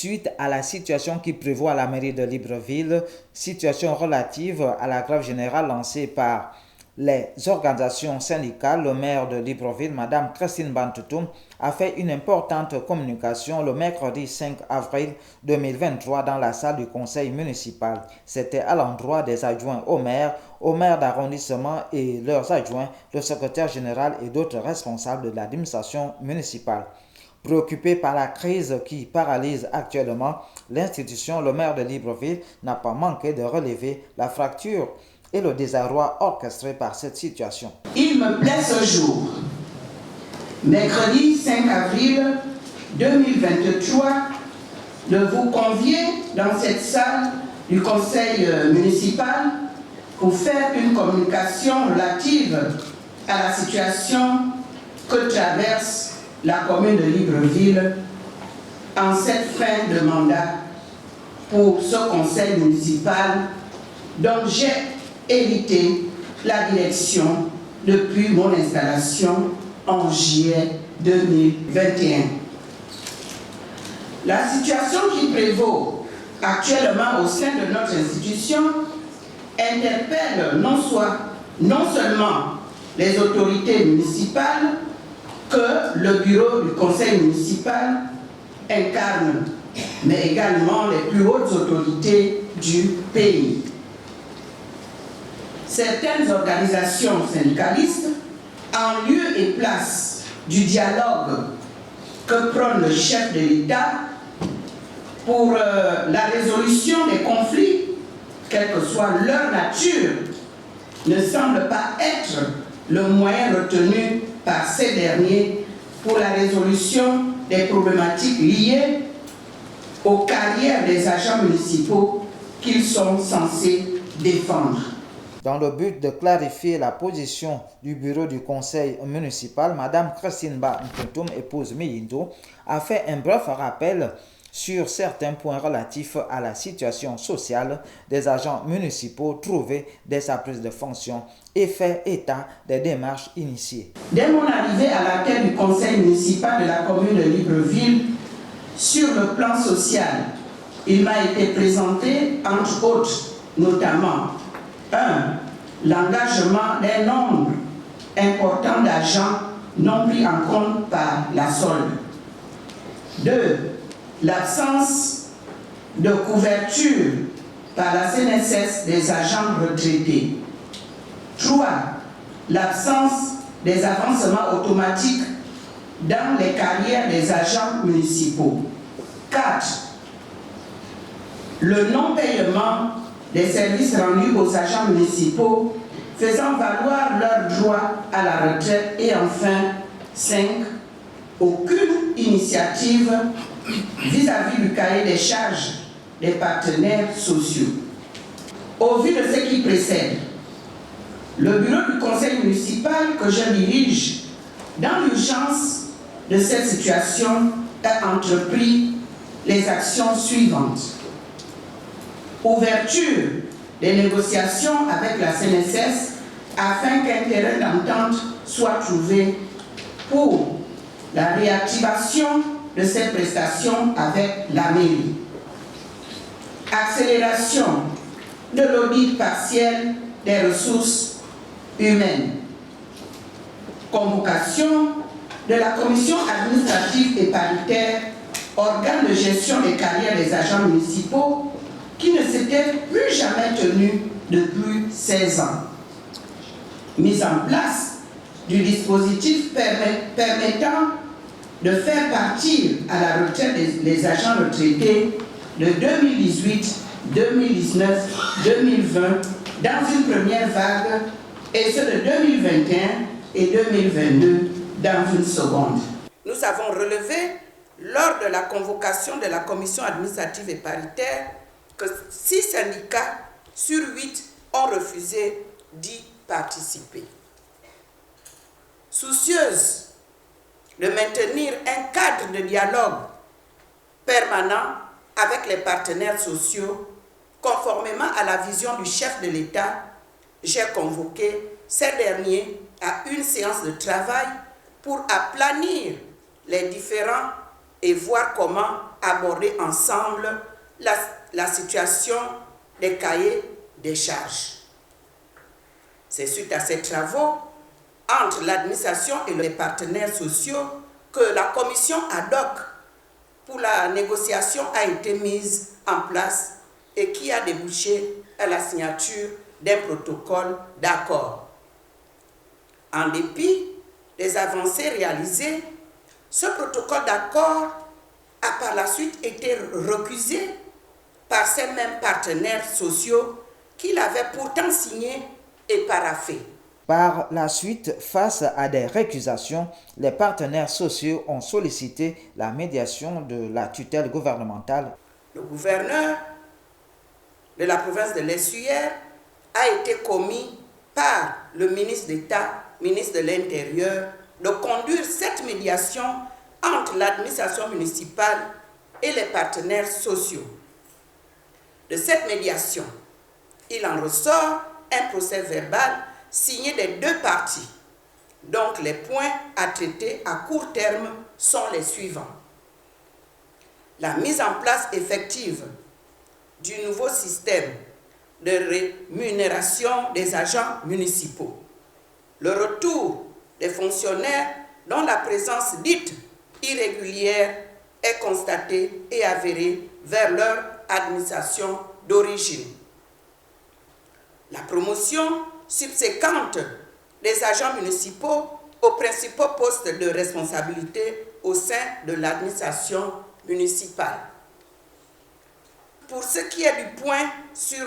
suite à la situation qui prévaut à la mairie de Libreville, situation relative à la grève générale lancée par les organisations syndicales. Le maire de Libreville, Mme Christine Bantoutoum, a fait une importante communication le mercredi 5 avril 2023 dans la salle du conseil municipal. C'était à l'endroit des adjoints au maire d'arrondissement et leurs adjoints, le secrétaire général et d'autres responsables de l'administration municipale. Préoccupé par la crise qui paralyse actuellement l'institution, le maire de Libreville n'a pas manqué de relever la fracture et le désarroi orchestré par cette situation. Il me plaît ce jour, mercredi 5 avril 2023, de vous convier dans cette salle du conseil municipal pour faire une communication relative à la situation que traverse la commune de Libreville en cette fin de mandat pour ce conseil municipal dont j'ai hérité la direction depuis mon installation en juillet 2021. La situation qui prévaut actuellement au sein de notre institution interpelle non seulement les autorités municipales que le bureau du conseil municipal incarne, mais également les plus hautes autorités du pays. Certaines organisations syndicalistes, en lieu et place du dialogue que prône le chef de l'État pour la résolution des conflits, quelle que soit leur nature, ne semblent pas être le moyen retenu par ces derniers pour la résolution des problématiques liées aux carrières des agents municipaux qu'ils sont censés défendre. Dans le but de clarifier la position du bureau du conseil municipal, Mme Christine Bantoutoum, épouse Miyindo, a fait un bref rappel sur certains points relatifs à la situation sociale des agents municipaux trouvés dès sa prise de fonction et fait état des démarches initiées. Dès mon arrivée à la tête du conseil municipal de la commune de Libreville, sur le plan social, il m'a été présenté, entre autres, notamment 1. L'engagement d'un nombre important d'agents non pris en compte par la solde. 2. L'absence de couverture par la CNSS des agents retraités. 3. L'absence des avancements automatiques dans les carrières des agents municipaux. 4. Le non-paiement des services rendus aux agents municipaux faisant valoir leur droit à la retraite. Et enfin, 5. Aucune initiative vis-à-vis du cahier des charges des partenaires sociaux. Au vu de ce qui précède, le bureau du conseil municipal que je dirige, dans l'urgence de cette situation, a entrepris les actions suivantes. Ouverture des négociations avec la CNSS afin qu'un terrain d'entente soit trouvé pour la réactivation de ces prestations avec la mairie. Accélération de l'audit partiel des ressources humaines. Convocation de la commission administrative et paritaire, organe de gestion des carrières des agents municipaux, qui ne s'était plus jamais tenu depuis 16 ans. Mise en place du dispositif permettant de faire partir à la retraite les agents retraités de 2018, 2019, 2020 dans une première vague et ceux de 2021 et 2022 dans une seconde. Nous avons relevé lors de la convocation de la commission administrative et paritaire que 6 syndicats sur 8 ont refusé d'y participer. Soucieuse de maintenir un cadre de dialogue permanent avec les partenaires sociaux, conformément à la vision du chef de l'État, j'ai convoqué ces derniers à une séance de travail pour aplanir les différends et voir comment aborder ensemble la situation des cahiers des charges. C'est suite à ces travaux entre l'administration et les partenaires sociaux que la commission ad hoc pour la négociation a été mise en place et qui a débouché à la signature d'un protocole d'accord. En dépit des avancées réalisées, ce protocole d'accord a par la suite été recusé par ces mêmes partenaires sociaux qui l'avaient pourtant signé et paraphé. Par la suite, face à des récusations, les partenaires sociaux ont sollicité la médiation de la tutelle gouvernementale. Le gouverneur de la province de l'Essuyère a été commis par le ministre d'État, ministre de l'Intérieur, de conduire cette médiation entre l'administration municipale et les partenaires sociaux. De cette médiation, il en ressort un procès verbal signé des deux parties. Donc les points à traiter à court terme sont les suivants. La mise en place effective du nouveau système de rémunération des agents municipaux. Le retour des fonctionnaires dont la présence dite irrégulière est constatée et avérée vers leur administration d'origine. La promotion subséquente des agents municipaux aux principaux postes de responsabilité au sein de l'administration municipale. Pour ce qui est du point sur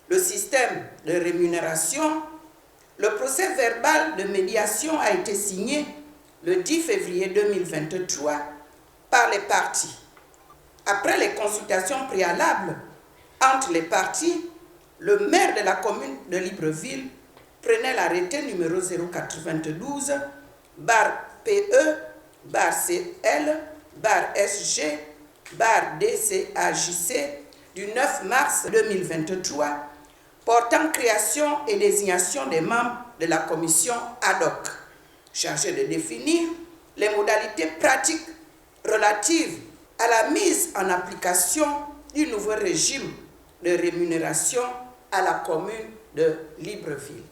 le système de rémunération, le procès verbal de médiation a été signé le 10 février 2023 par les parties. Après les consultations préalables entre les parties, le maire de la commune de Libreville prenait l'arrêté numéro 092 PE/CL/SG DCAJC du 9 mars 2023 portant création et désignation des membres de la commission ad hoc chargée de définir les modalités pratiques relatives à la mise en application du nouveau régime de rémunération à la commune de Libreville.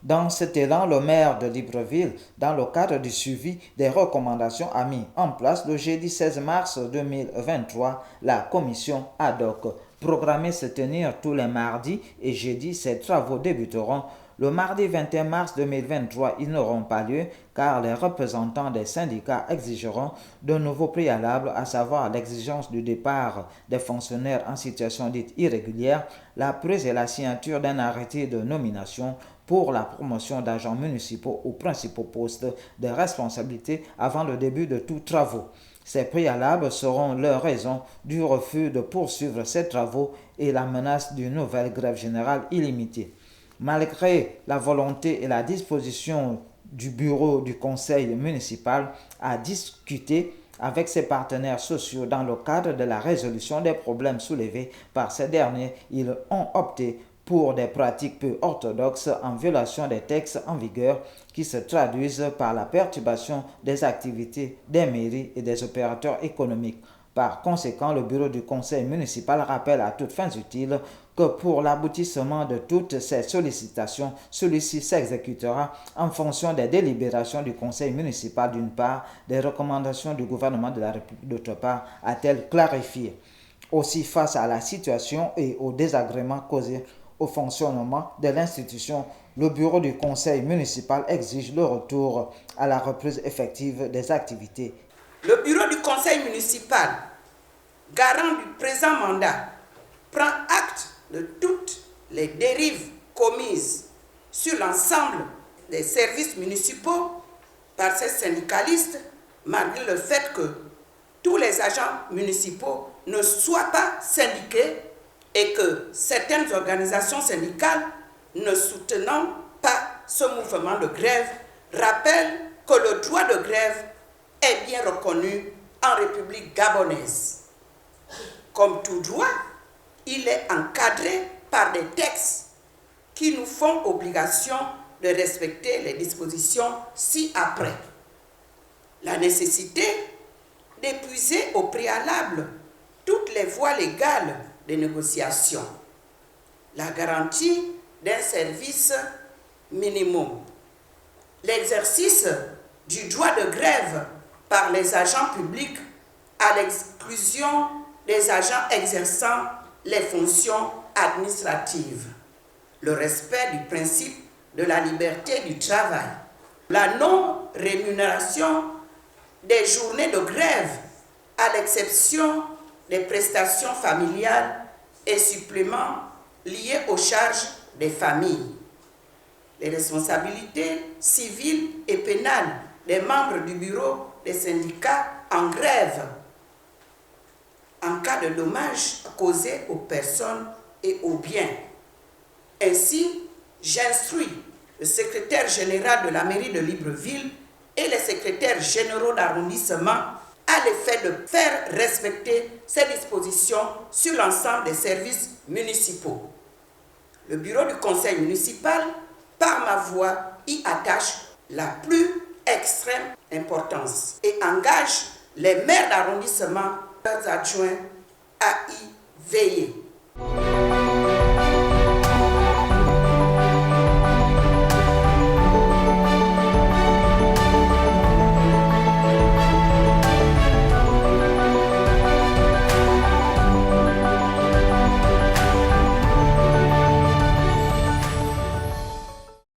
Dans cet élan, le maire de Libreville, dans le cadre du suivi des recommandations, a mis en place le jeudi 16 mars 2023 la commission ad hoc. Programmée se tenir tous les mardis et jeudis, ces travaux débuteront. Le mardi 21 mars 2023, ils n'auront pas lieu car les représentants des syndicats exigeront de nouveaux préalables, à savoir l'exigence du départ des fonctionnaires en situation dite irrégulière, la prise et la signature d'un arrêté de nomination pour la promotion d'agents municipaux aux principaux postes de responsabilité avant le début de tous travaux. Ces préalables seront leur raison du refus de poursuivre ces travaux et la menace d'une nouvelle grève générale illimitée. Malgré la volonté et la disposition du bureau du conseil municipal à discuter avec ses partenaires sociaux dans le cadre de la résolution des problèmes soulevés par ces derniers, ils ont opté pour des pratiques peu orthodoxes en violation des textes en vigueur qui se traduisent par la perturbation des activités des mairies et des opérateurs économiques. Par conséquent, le bureau du conseil municipal rappelle à toutes fins utiles que pour l'aboutissement de toutes ces sollicitations, celui-ci s'exécutera en fonction des délibérations du conseil municipal d'une part, des recommandations du gouvernement de la République d'autre part, a-t-elle clarifié. Aussi, face à la situation et aux désagréments causés au fonctionnement de l'institution, le bureau du conseil municipal exige le retour à la reprise effective des activités. Le bureau du conseil municipal, garant du présent mandat, prend acte de toutes les dérives commises sur l'ensemble des services municipaux par ces syndicalistes, malgré le fait que tous les agents municipaux ne soient pas syndiqués et que certaines organisations syndicales ne soutenant pas ce mouvement de grève rappellent que le droit de grève est bien reconnu en République gabonaise. Comme tout droit, il est encadré par des textes qui nous font obligation de respecter les dispositions ci-après. La nécessité d'épuiser au préalable toutes les voies légales de négociation, la garantie d'un service minimum, l'exercice du droit de grève par les agents publics à l'exclusion des agents exerçant les fonctions administratives, le respect du principe de la liberté du travail, la non-rémunération des journées de grève à l'exception des prestations familiales et suppléments liés aux charges des familles, les responsabilités civiles et pénales des membres du bureau des syndicats en grève en cas de dommages causés aux personnes et aux biens. Ainsi, j'instruis le secrétaire général de la mairie de Libreville et les secrétaires généraux d'arrondissement à l'effet de faire respecter ces dispositions sur l'ensemble des services municipaux. Le bureau du conseil municipal, par ma voix, y attache la plus extrême importance et engage les maires d'arrondissement, leurs adjoints, à y veiller.